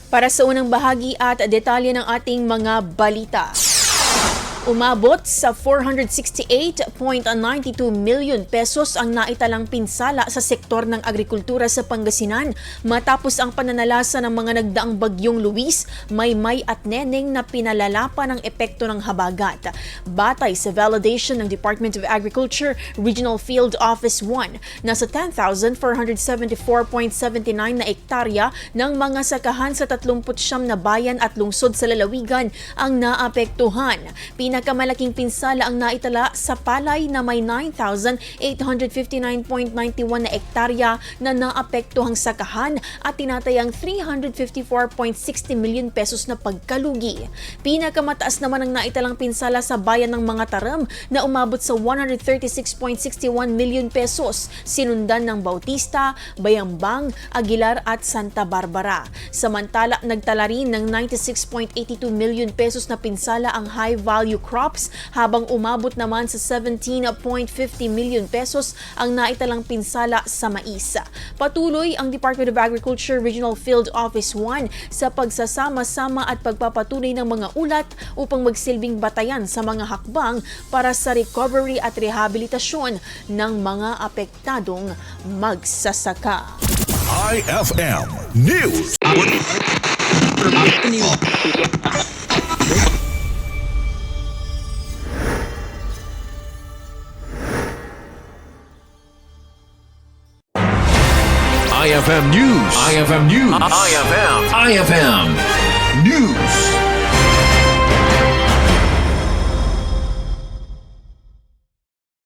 Para sa unang bahagi at detalye ng ating mga balita. Umabot sa 468.92 million pesos ang naitalang pinsala sa sektor ng agrikultura sa Pangasinan matapos ang pananalasa ng mga nagdaang bagyong Luis, Maymay at Neneng na pinalala pa ng epekto ng habagat. Batay sa validation ng Department of Agriculture Regional Field Office 1, nasa 10,474.79 na ektarya ng mga sakahan sa 39 na bayan at lungsod sa lalawigan ang naapektuhan. Pinakamalaking pinsala ang naitala sa palay na may 9,859.91 na ektarya na naapektuhang sakahan at tinatayang 354.60 million pesos na pagkalugi. Pinakamataas naman ang naitalang pinsala sa bayan ng Mga Taram na umabot sa 136.61 million pesos, sinundan ng Bautista, Bayambang, Aguilar at Santa Barbara. Samantala, nagtala rin ng 96.82 million pesos na pinsala ang high-value crops habang umabot naman sa 17.50 million pesos ang naitalang pinsala sa mais. Patuloy ang Department of Agriculture Regional Field Office 1 sa pagsasama-sama at pagpapatuloy ng mga ulat upang magsilbing batayan sa mga hakbang para sa recovery at rehabilitasyon ng mga apektadong magsasaka. IFM News. IFM News. IFM News. IFM News.